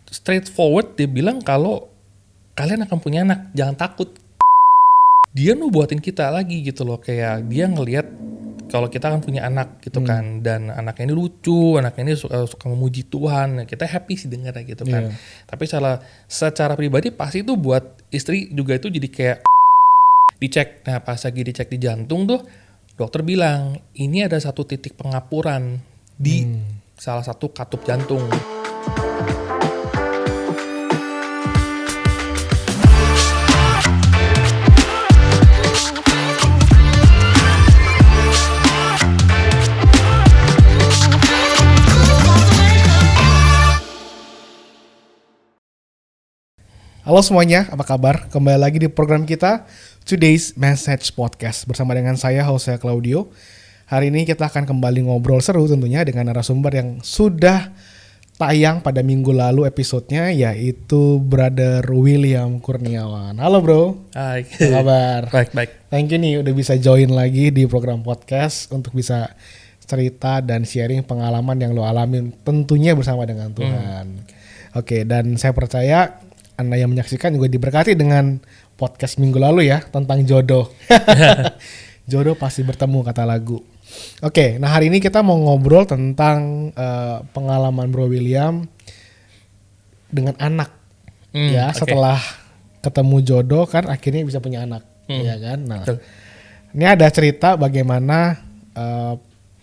straightforward dia bilang kalau kalian akan punya anak, jangan takut. Dia nubuatin kita lagi gitu loh, kayak dia ngelihat kalau kita akan punya anak gitu kan, dan anaknya ini lucu, anaknya ini suka memuji Tuhan, kita happy sih dengarnya gitu kan. Tapi secara pribadi pasti itu buat istri juga itu jadi kayak dicek. Nah pas lagi dicek di jantung tuh dokter bilang ini ada satu titik pengapuran di salah satu katup jantung. Halo semuanya, apa kabar? Kembali lagi di program kita Today's Message Podcast bersama dengan saya, Jose Claudio. Hari ini kita akan kembali ngobrol seru tentunya dengan narasumber yang sudah tayang pada minggu lalu episodenya, yaitu Brother William Kurniawan. Halo bro. Hai. Apa kabar? Baik. Thank you nih udah bisa join lagi di program podcast untuk bisa cerita dan sharing pengalaman yang lo alamin tentunya bersama dengan Tuhan. Oke, dan saya percaya Anda yang menyaksikan juga diberkati dengan podcast minggu lalu ya tentang jodoh. Jodoh pasti bertemu kata lagu. Oke, nah hari ini kita mau ngobrol tentang pengalaman Bro William dengan anak. Setelah ketemu jodoh kan akhirnya bisa punya anak, ya kan? Nah, ini ada cerita bagaimana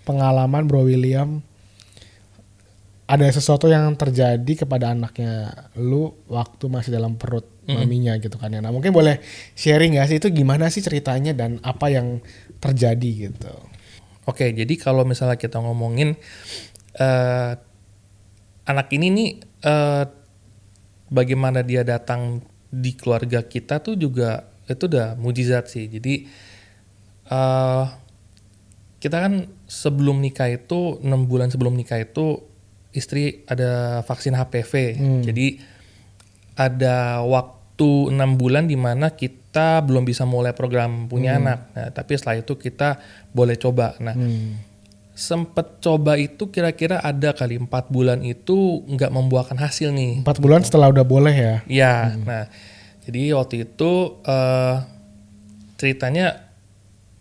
pengalaman Bro William, ada sesuatu yang terjadi kepada anaknya lu waktu masih dalam perut maminya gitu kan ya. Nah mungkin boleh sharing gak sih itu gimana sih ceritanya dan apa yang terjadi gitu. Oke, jadi kalau misalnya kita ngomongin anak ini nih bagaimana dia datang di keluarga kita tuh juga itu udah mujizat sih. Jadi kita kan sebelum nikah itu 6 bulan sebelum nikah itu istri ada vaksin HPV. Jadi ada waktu 6 bulan di mana kita belum bisa mulai program punya anak. Nah, tapi setelah itu kita boleh coba. Nah, sempet coba itu kira-kira ada kali 4 bulan itu nggak membuahkan hasil nih. 4 bulan setelah udah boleh ya? Iya. Nah, jadi waktu itu ceritanya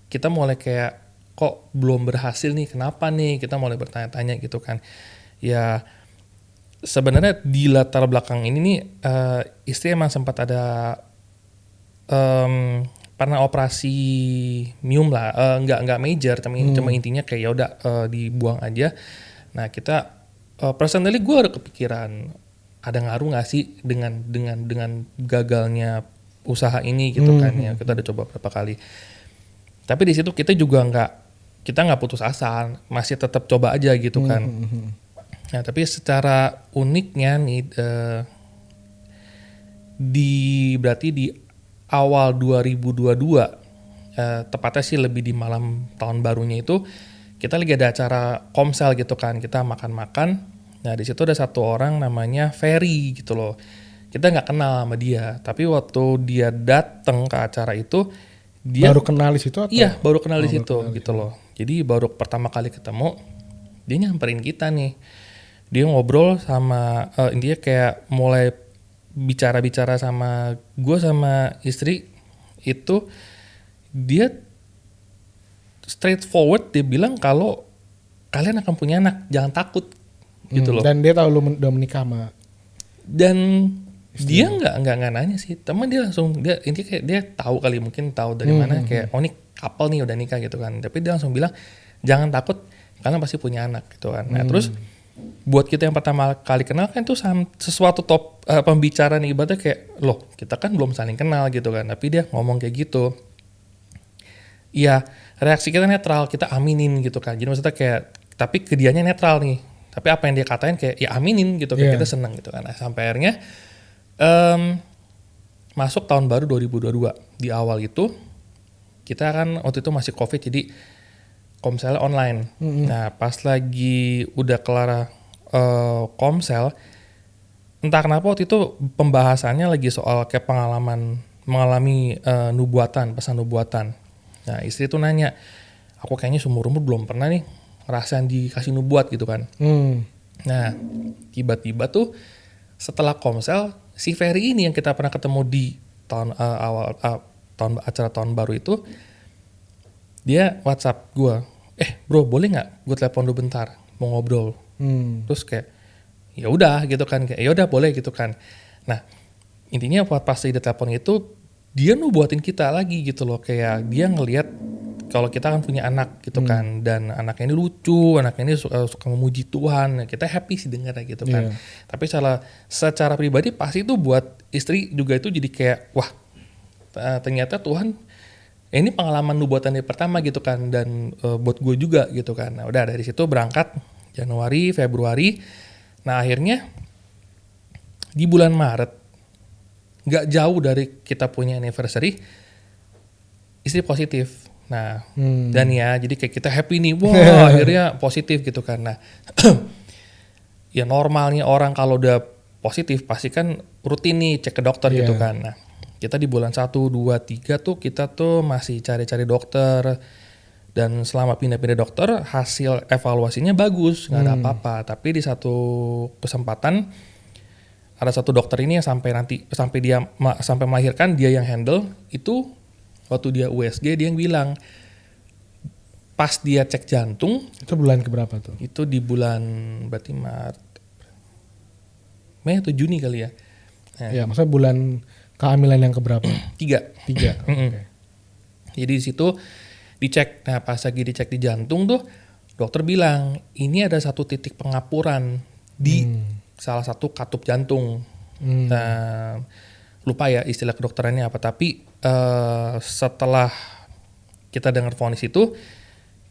kita mulai kayak kok belum berhasil nih, kenapa nih? Kita mulai bertanya-tanya gitu kan. Ya sebenarnya di latar belakang ini nih istri emang sempat ada pernah operasi miom lah, nggak major, cuma intinya kayak ya udah dibuang aja. Nah kita personally gue ada kepikiran ada ngaruh nggak sih dengan gagalnya usaha ini gitu kan ya. Kita udah coba berapa kali, tapi di situ kita juga nggak putus asa, masih tetap coba aja gitu kan. Nah, tapi secara uniknya nih berarti di awal 2022, tepatnya sih lebih di malam tahun barunya itu kita lagi ada acara komsel gitu kan, kita makan-makan. Nah di situ ada satu orang namanya Ferry gitu loh. Kita nggak kenal sama dia, tapi waktu dia datang ke acara itu dia baru kenal di situ atau? Iya, baru kenal di situ gitu loh. Jadi baru pertama kali ketemu dia nyamperin kita nih. Dia ngobrol sama intinya kayak mulai bicara-bicara sama gue sama istri itu, dia straightforward dia bilang kalau kalian akan punya anak, jangan takut gitu loh. Dan dia tahu lu udah menikah sama. Dan istri. Dia nggak nanya sih, teman dia langsung dia intinya kayak dia tahu kali, mungkin tahu dari mana kayak oh ini couple nih udah nikah gitu kan. Tapi dia langsung bilang jangan takut, kalian pasti punya anak gitu kan. Nah terus buat kita yang pertama kali kenal kan itu sesuatu pembicaraan ibaratnya kayak loh kita kan belum saling kenal gitu kan, tapi dia ngomong kayak gitu. Iya, reaksi kita netral, kita aminin gitu kan. Jadi maksudnya kayak tapi ke dianya netral nih, tapi apa yang dia katain kayak ya aminin gitu kan, kita seneng gitu kan. Nah, sampai akhirnya masuk tahun baru 2022 di awal itu kita kan waktu itu masih COVID, jadi komsel online. Nah pas lagi udah kelar komsel, entah kenapa waktu itu pembahasannya lagi soal kayak pengalaman mengalami pesan nubuatan. Nah istri tuh nanya, aku kayaknya seumur-umur belum pernah nih ngerasain dikasih nubuat gitu kan. Nah tiba-tiba tuh setelah Komsel, si Ferry ini yang kita pernah ketemu di tahun acara tahun baru itu, dia WhatsApp gue, bro boleh nggak gue telepon lu bentar, mau ngobrol. Terus kayak ya udah gitu kan, kayak ya udah boleh gitu kan. Nah intinya pas dia telepon itu, dia nubuatin kita lagi gitu loh, kayak dia ngelihat kalau kita kan punya anak gitu kan, dan anaknya ini lucu, anaknya ini suka memuji Tuhan, kita happy sih dengarnya gitu kan. Tapi secara pribadi pasti itu buat istri juga itu jadi kayak wah ternyata Tuhan ini pengalaman nubuatan yang pertama gitu kan, dan buat gue juga gitu kan. Nah udah dari situ berangkat Januari, Februari, nah akhirnya di bulan Maret nggak jauh dari kita punya anniversary, istri positif. Nah, dan ya, jadi kayak kita happy nih, wah akhirnya positif gitu kan. Nah, ya normalnya orang kalau udah positif pasti kan rutin nih cek ke dokter gitu kan. Nah, kita di bulan 1, 2, 3 tuh kita tuh masih cari-cari dokter. Dan selama pindah-pindah dokter, hasil evaluasinya bagus, nggak ada apa-apa. Tapi di satu kesempatan, ada satu dokter ini yang sampai melahirkan, dia yang handle, itu waktu dia USG dia yang bilang pas dia cek jantung itu bulan keberapa tuh? Itu di bulan berarti Mei atau Juni kali ya. Nah, ya maksudnya bulan kehamilan yang keberapa? 3. Okay. Jadi di situ dicek. Nah pas lagi dicek di jantung tuh dokter bilang ini ada satu titik pengapuran di salah satu katup jantung. Nah, lupa ya istilah kedokterannya apa, tapi setelah kita dengar vonis itu,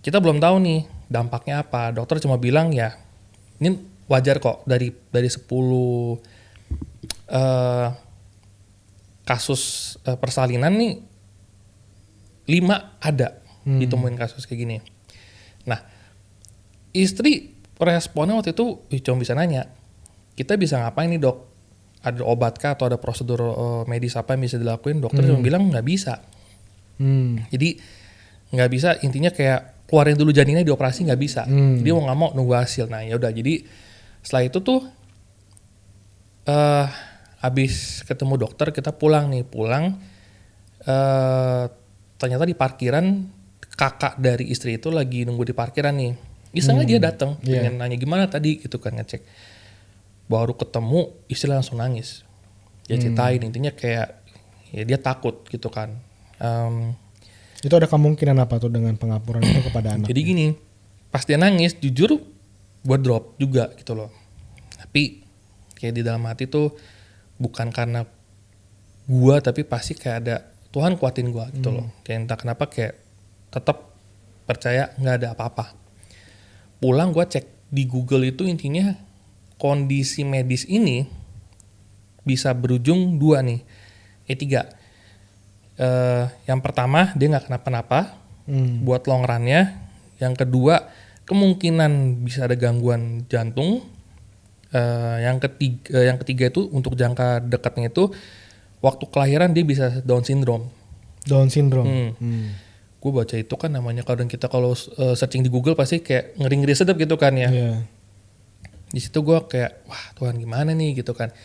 kita belum tahu nih dampaknya apa. Dokter cuma bilang ya ini wajar kok, dari 10 kasus persalinan nih 5 ada ditemuin kasus kayak gini. Nah istri responnya waktu itu cuma bisa nanya, kita bisa ngapain nih dok? Ada obat kah atau ada prosedur medis apa yang bisa dilakuin? Dokter cuma bilang nggak bisa. Jadi nggak bisa, intinya kayak keluarin dulu janinnya, dioperasi nggak bisa. Jadi mau nggak mau nunggu hasil. Nah ya udah, jadi setelah itu tuh habis ketemu dokter kita pulang. Ternyata di parkiran kakak dari istri itu lagi nunggu di parkiran nih. Iseng aja datang, pengen nanya gimana tadi gitu kan, ngecek. Baru ketemu istri langsung nangis. Dia ceritain intinya kayak ya dia takut gitu kan. Itu ada kemungkinan apa tuh dengan pengapuran itu kepada anak? Jadi gini, pas dia nangis jujur gue drop juga gitu loh. Tapi kayak di dalam hati tuh bukan karena gue, tapi pasti kayak ada Tuhan kuatin gue gitu loh. Kayak entah kenapa kayak tetap percaya nggak ada apa-apa. Pulang gue cek di Google itu intinya kondisi medis ini bisa berujung 2 nih, 3. Yang pertama dia nggak kenapa-napa buat long run-nya. Yang kedua kemungkinan bisa ada gangguan jantung. Yang ketiga itu untuk jangka dekatnya itu waktu kelahiran dia bisa Down syndrome. Gue baca itu kan namanya, kadang kita kalau searching di Google pasti kayak ngeri-ngeri sedap gitu kan ya. Di situ gue kayak wah Tuhan gimana nih gitu kan.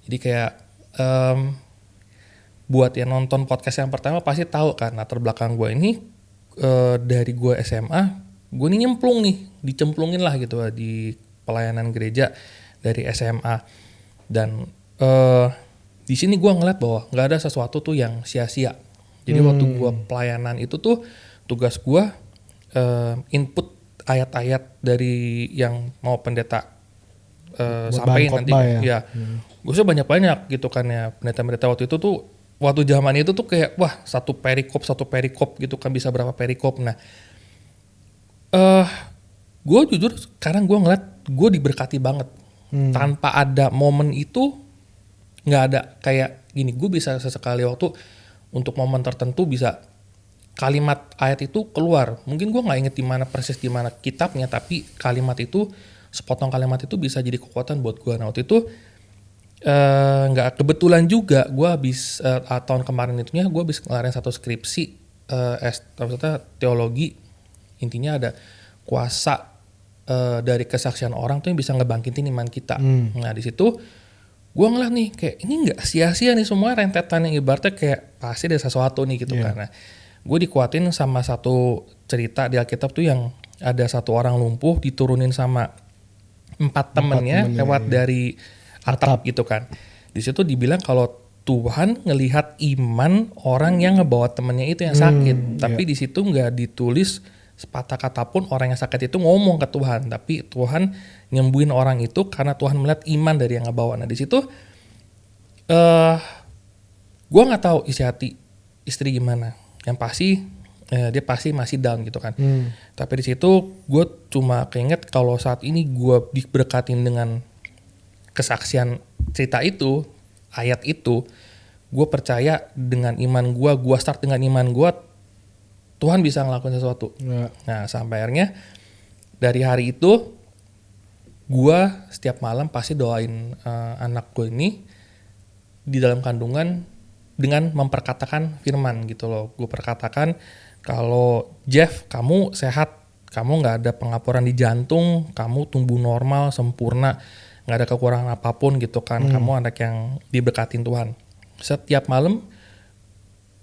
Jadi kayak buat yang nonton podcast yang pertama pasti tahu kan latar belakang gue ini dari gue SMA, gue ini dicemplungin lah gitu di pelayanan gereja dari SMA. Dan di sini gue ngeliat bahwa nggak ada sesuatu tuh yang sia-sia. Jadi waktu gue pelayanan itu tuh tugas gue input ayat-ayat dari yang mau pendeta sampaikan nanti ya. Gue sih banyak gitu kan ya, pendeta-pendeta waktu itu tuh waktu zaman itu tuh kayak wah satu perikop gitu kan, bisa berapa perikop. Nah gue jujur sekarang gue ngeliat gue diberkati banget. Tanpa ada momen itu nggak ada kayak gini, gue bisa sesekali waktu untuk momen tertentu bisa kalimat ayat itu keluar. Mungkin gue nggak inget persis di mana kitabnya, tapi kalimat itu, sepotong kalimat itu bisa jadi kekuatan buat gue. Nah waktu itu nggak kebetulan juga gue habis tahun kemarin itunya gue habis ngelarin satu skripsi teologi. Intinya ada kuasa dari kesaksian orang tuh yang bisa ngebangkitin iman kita. Nah di situ gue ngeliat nih kayak ini nggak sia-sia nih semua rentetan yang ibaratnya kayak pasti ada sesuatu nih gitu karena gue dikuatin sama satu cerita di Alkitab tuh yang ada satu orang lumpuh diturunin sama 4 temennya lewat dari atap gitu kan. Di situ dibilang kalau Tuhan ngelihat iman orang yang ngebawa temennya itu yang sakit, tapi di situ nggak ditulis sepatah kata pun orang yang sakit itu ngomong ke Tuhan, tapi Tuhan nyembuhin orang itu karena Tuhan melihat iman dari yang ngebawa. Nah di situ gue nggak tahu isi hati istri gimana. Yang pasti dia pasti masih down gitu kan. Tapi di situ gue cuma keinget kalau saat ini gue diberkatin dengan kesaksian cerita itu, ayat itu, gue percaya dengan iman gue start dengan iman gue, Tuhan bisa ngelakuin sesuatu. Nah sampai akhirnya dari hari itu gue setiap malam pasti doain anak gue ini di dalam kandungan dengan memperkatakan firman gitu loh. Gue perkatakan kalau Jeff kamu sehat, kamu gak ada pengapuran di jantung, kamu tumbuh normal, sempurna, gak ada kekurangan apapun gitu kan. Kamu anak yang diberkatin Tuhan. Setiap malam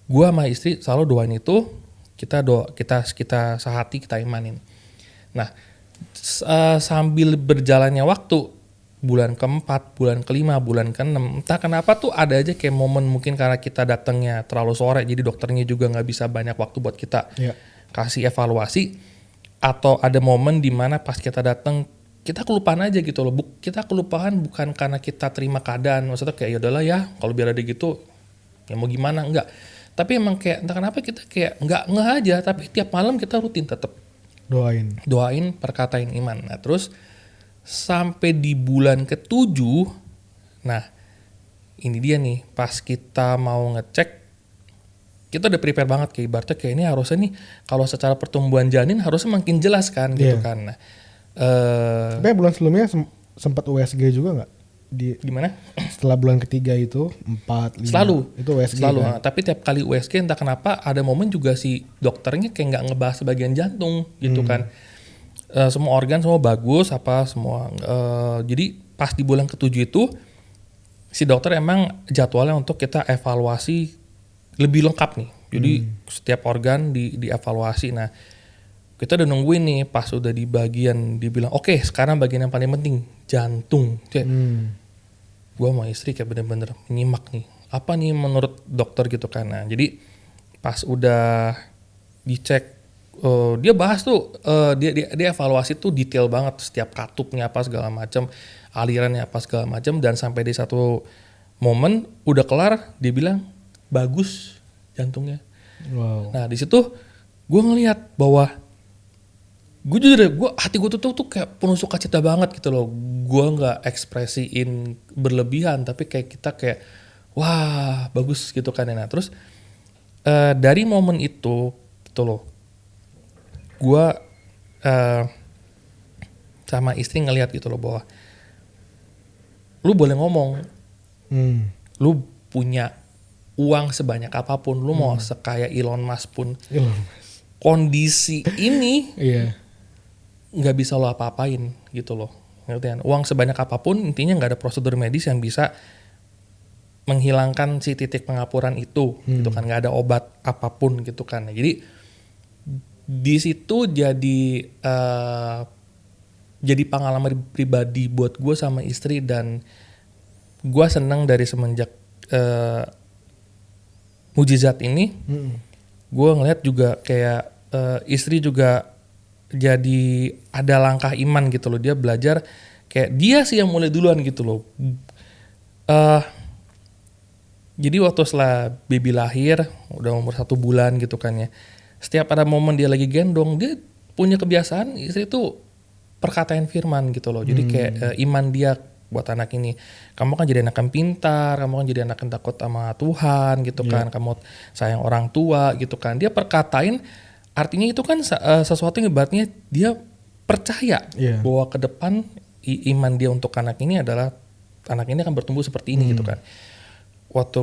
gue sama istri selalu doain itu. Kita sehati, kita imanin. Nah, sambil berjalannya waktu, bulan ke-4, bulan ke-5, bulan ke-6, entah kenapa tuh ada aja kayak momen mungkin karena kita datangnya terlalu sore, jadi dokternya juga nggak bisa banyak waktu buat kita kasih evaluasi, atau ada momen dimana pas kita datang kita kelupaan aja gitu loh. Kita kelupaan bukan karena kita terima keadaan, maksudnya kayak yaudahlah ya, kalau biar ada gitu, ya mau gimana, enggak. Tapi emang kayak entah kenapa kita kayak nggak ngeh aja, tapi tiap malam kita rutin tetap doain, perkatain iman. Nah terus sampai di bulan ke-7, nah ini dia nih, pas kita mau ngecek, kita udah prepare banget kayak ibaratnya kayak ini harusnya nih kalau secara pertumbuhan janin harusnya makin jelas kan gitu kan. Nah, tapi bulan sebelumnya sempat USG juga nggak? Gimana? Setelah bulan ketiga itu 4, 5 selalu itu USG selalu kan? Tapi tiap kali USG entah kenapa ada momen juga si dokternya kayak nggak ngebahas bagian jantung gitu kan. Semua organ semua bagus apa semua. Jadi pas di bulan ke-7 itu si dokter emang jadwalnya untuk kita evaluasi lebih lengkap nih. Jadi setiap organ dievaluasi. Nah kita udah nungguin nih pas udah di bagian dibilang oke, sekarang bagian yang paling penting jantung. Gue sama istri kayak bener-bener menyimak nih apa nih menurut dokter gitu kan. Nah jadi pas udah dicek dia bahas tuh dia evaluasi tuh detail banget setiap katupnya apa segala macam, alirannya apa segala macam, dan sampai di satu momen udah kelar dia bilang bagus jantungnya. Nah di situ gue ngelihat bahwa hati gue tuh kayak penuh sukacita banget gitu loh. Gue nggak ekspresiin berlebihan, tapi kayak kita kayak wah bagus gitu kan. Nah terus dari momen itu gitu loh, gue sama istri ngelihat gitu loh bahwa lu boleh ngomong, lu punya uang sebanyak apapun, lu mau sekaya Elon Musk pun, kondisi ini nggak bisa lo apa-apain gitu loh. Uang sebanyak apapun intinya nggak ada prosedur medis yang bisa menghilangkan si titik pengapuran itu gitu kan, nggak ada obat apapun gitu kan. Jadi di situ jadi pengalaman pribadi buat gue sama istri, dan gue seneng dari semenjak mujizat ini gue ngeliat juga kayak istri juga jadi ada langkah iman gitu loh. Dia belajar kayak dia sih yang mulai duluan gitu loh. Jadi waktu setelah baby lahir udah umur 1 bulan gitu kan ya, setiap ada momen dia lagi gendong, dia punya kebiasaan istri tuh perkataan firman gitu loh. Jadi kayak iman dia buat anak ini, kamu kan jadi anak yang pintar, kamu kan jadi anak yang takut sama Tuhan gitu kan, kamu sayang orang tua gitu kan. Dia perkatain, artinya itu kan sesuatu yang ibaratnya dia percaya bahwa ke depan iman dia untuk anak ini adalah anak ini akan bertumbuh seperti ini gitu kan. Waktu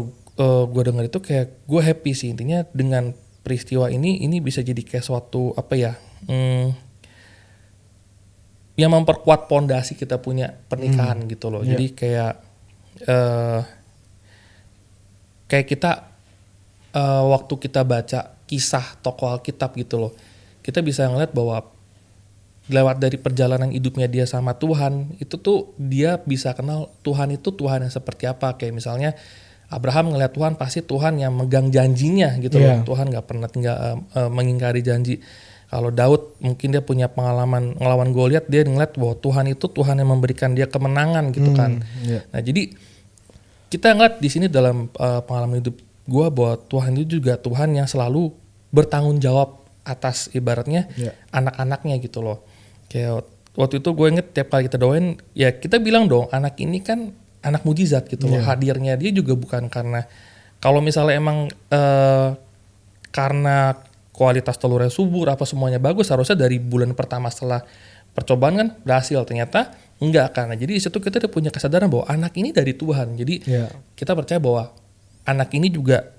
gue dengar itu kayak gue happy sih, intinya dengan peristiwa ini bisa jadi kayak suatu apa ya, yang memperkuat pondasi kita punya pernikahan gitu loh. Jadi kayak eh, kayak kita waktu kita baca kisah tokoh Alkitab gitu loh, kita bisa ngeliat bahwa lewat dari perjalanan hidupnya dia sama Tuhan, itu tuh dia bisa kenal Tuhan itu Tuhan yang seperti apa. Kayak misalnya Abraham ngeliat Tuhan, pasti Tuhan yang megang janjinya gitu loh. Tuhan nggak pernah mengingkari janji. Kalau Daud mungkin dia punya pengalaman ngelawan Goliat, dia ngeliat bahwa Tuhan itu Tuhan yang memberikan dia kemenangan gitu kan. Nah jadi kita ngeliat di sini dalam pengalaman hidup gue bahwa Tuhan itu juga Tuhan yang selalu bertanggung jawab atas ibaratnya anak-anaknya gitu loh. Kayak waktu itu gue inget tiap kali kita doain, ya kita bilang dong anak ini kan anak mujizat gitu loh. Hadirnya dia juga bukan karena, kalau misalnya emang karena kualitas telurnya subur apa semuanya bagus, harusnya dari bulan pertama setelah percobaan kan berhasil, ternyata enggak. Karena jadi di situ kita udah punya kesadaran bahwa anak ini dari Tuhan. Jadi kita percaya bahwa anak ini juga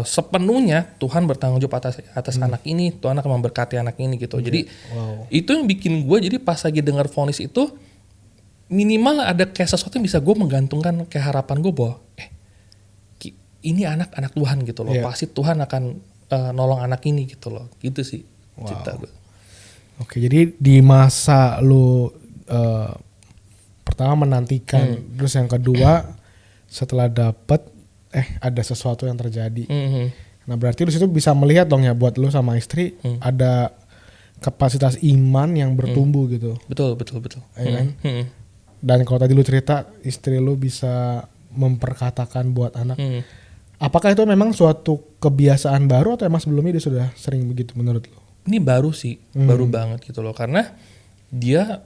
sepenuhnya Tuhan bertanggung jawab atas anak ini. Tuhan akan memberkati anak ini gitu. Jadi itu yang bikin gue, jadi pas lagi dengar vonis itu, minimal ada kayak sesuatu yang bisa gue menggantungkan kayak harapan gue bahwa ini anak Tuhan gitu loh. Pasti Tuhan akan nolong anak ini gitu loh. Gitu sih cerita gue. Oke, jadi di masa lu pertama menantikan, terus yang kedua setelah dapet ada sesuatu yang terjadi. Nah berarti lu situ bisa melihat dong ya, buat lu sama istri ada kapasitas iman yang bertumbuh gitu. Betul. Ya kan? Dan kalau tadi lu cerita istri lu bisa memperkatakan buat anak. Apakah itu memang suatu kebiasaan baru atau emang sebelumnya dia sudah sering begitu menurut lu? Ini baru sih, baru banget gitu loh. Karena dia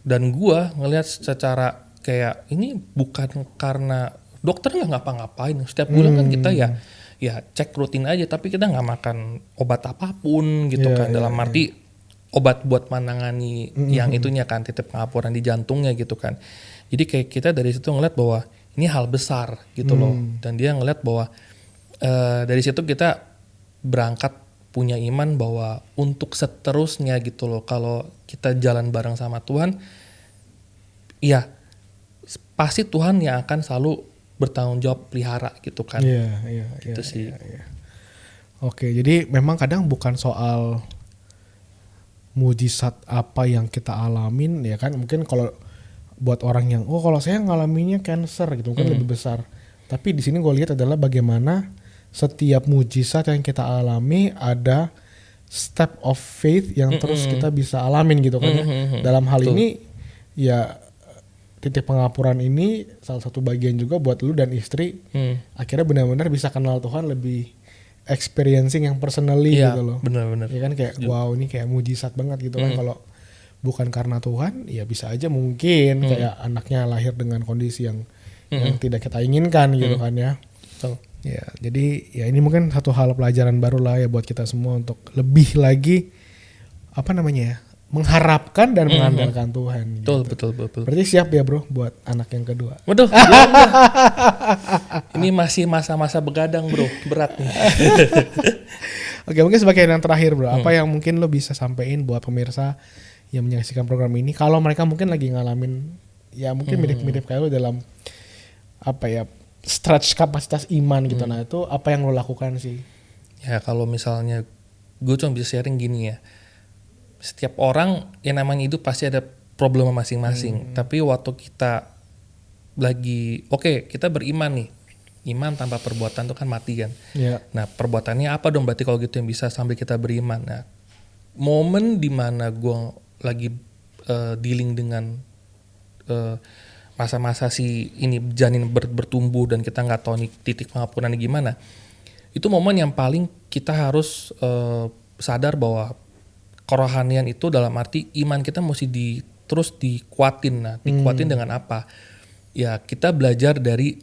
dan gua ngelihat secara kayak ini bukan karena dokter nggak ngapa-ngapain. Setiap bulan kan kita ya cek rutin aja, tapi kita nggak makan obat apapun gitu kan. Dalam arti obat buat menangani yang itunya kan, titik pengapuran di jantungnya gitu kan. Jadi kayak kita dari situ ngeliat bahwa ini hal besar gitu loh. Dan dia ngeliat bahwa dari situ kita berangkat punya iman bahwa untuk seterusnya gitu loh, kalau kita jalan bareng sama Tuhan, ya pasti Tuhan yang akan selalu bertanggung jawab pelihara gitu kan. Gitu sih. Oke, jadi memang kadang bukan soal mujizat apa yang kita alamin ya kan. Mungkin kalau buat orang yang kalau saya ngalaminnya cancer gitu mungkin lebih besar. Tapi di sini gue lihat adalah bagaimana setiap mujizat yang kita alami ada step of faith yang terus kita bisa alamin gitu kan ya. Dalam hal ini ya titik pengapuran ini salah satu bagian juga buat lu dan istri akhirnya benar-benar bisa kenal Tuhan lebih experiencing yang personally gitu loh. Benar-benar. Ya kan kayak wow ini kayak mujizat banget gitu kan. Kalau bukan karena Tuhan ya bisa aja mungkin kayak anaknya lahir dengan kondisi yang tidak kita inginkan gitu kan ya. Ya jadi ya ini mungkin satu hal pelajaran baru lah ya buat kita semua untuk lebih lagi mengharapkan dan mengandalkan Tuhan. Betul. Berarti siap ya bro buat anak yang kedua. Waduh. Ini masih masa-masa begadang bro, berat nih. Oke, mungkin sebagai yang terakhir bro, apa yang mungkin lo bisa sampein buat pemirsa yang menyaksikan program ini, kalau mereka mungkin lagi ngalamin ya mungkin mirip-mirip kayak lo dalam stretch kapasitas iman gitu. Nah itu apa yang lo lakukan sih? Ya kalau misalnya gue cuma bisa sharing gini ya. Setiap orang yang namanya hidup pasti ada problem masing-masing. Tapi waktu kita lagi kita beriman nih, iman tanpa perbuatan itu kan mati kan. Nah perbuatannya apa dong berarti kalau gitu yang bisa sambil kita beriman. Nah momen dimana gue lagi dealing dengan masa-masa si ini janin bertumbuh dan kita nggak tahu nih titik pengapurannya gimana, itu momen yang paling kita harus sadar bahwa kerohanian itu dalam arti iman kita mesti terus dikuatin. Nah, dikuatin dengan apa? Ya, kita belajar dari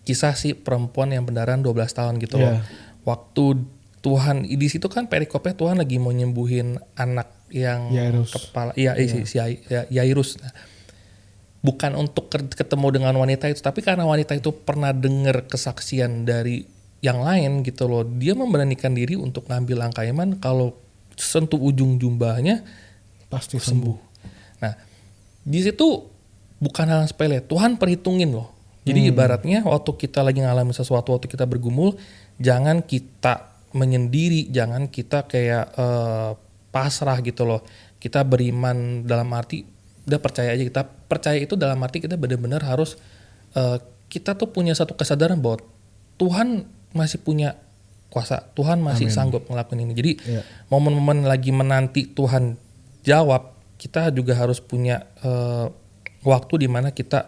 kisah si perempuan yang pendaran 12 tahun gitu loh. Waktu Tuhan di situ kan perikopnya Tuhan lagi mau nyembuhin anak yang Yairus. Si Yairus. Nah, bukan untuk ketemu dengan wanita itu, tapi karena wanita itu pernah dengar kesaksian dari yang lain gitu loh. Dia memberanikan diri untuk ngambil langkah iman, kalau sentuh ujung jubahnya pasti sembuh. Nah, di situ bukan hal sepele. Tuhan perhitungin loh. Jadi ibaratnya waktu kita lagi ngalamin sesuatu, waktu kita bergumul, jangan kita menyendiri, jangan kita kayak pasrah gitu loh. Kita beriman dalam arti udah percaya aja. Kita percaya itu dalam arti kita benar-benar harus kita tuh punya satu kesadaran bahwa Tuhan masih punya kuasa, Tuhan masih sanggup ngelakuin ini. Jadi momen-momen lagi menanti Tuhan jawab, kita juga harus punya waktu di mana kita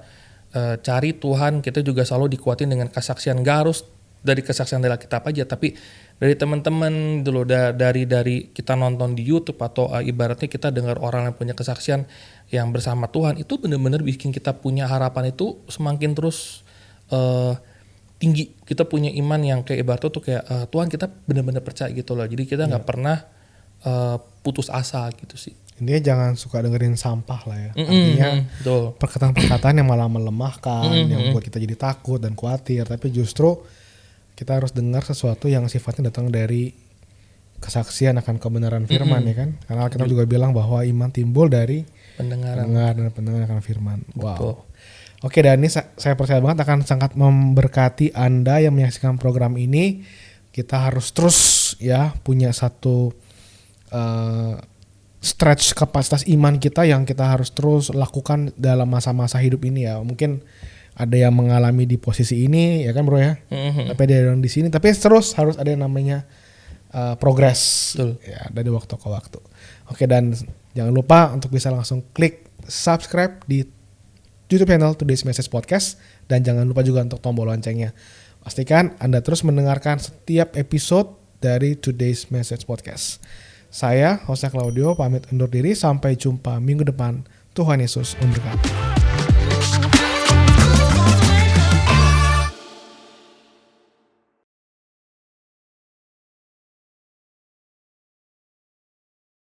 cari Tuhan. Kita juga selalu dikuatin dengan kesaksian, gak harus dari kesaksian dari Alkitab aja, tapi dari teman-teman dulu, dari kita nonton di YouTube atau ibaratnya kita dengar orang yang punya kesaksian yang bersama Tuhan, itu benar-benar bikin kita punya harapan itu semakin terus tinggi. Kita punya iman yang kayak ibaratnya tuh kayak Tuhan kita benar-benar percaya gitu loh. Jadi kita nggak pernah putus asa gitu sih. Intinya jangan suka dengerin sampah lah ya. Artinya perkataan-perkataan yang malah melemahkan, yang buat kita jadi takut dan khawatir. Tapi justru kita harus dengar sesuatu yang sifatnya datang dari kesaksian akan kebenaran firman ya kan. Karena kita juga bilang bahwa iman timbul dari pendengar akan firman. Wow. Oke, dan ini saya percaya banget akan sangat memberkati Anda yang menyaksikan program ini. Kita harus terus ya punya satu stretch kapasitas iman kita yang kita harus terus lakukan dalam masa-masa hidup ini ya. Mungkin ada yang mengalami di posisi ini ya kan bro ya. Tapi ada yang di sini. Tapi terus harus ada yang namanya progress ya dari waktu ke waktu. Oke, dan jangan lupa untuk bisa langsung klik subscribe di YouTube channel Today's Message Podcast, dan jangan lupa juga untuk tombol loncengnya. Pastikan Anda terus mendengarkan setiap episode dari Today's Message Podcast. Saya, Jose Claudio, pamit undur diri. Sampai jumpa minggu depan. Tuhan Yesus memberkati.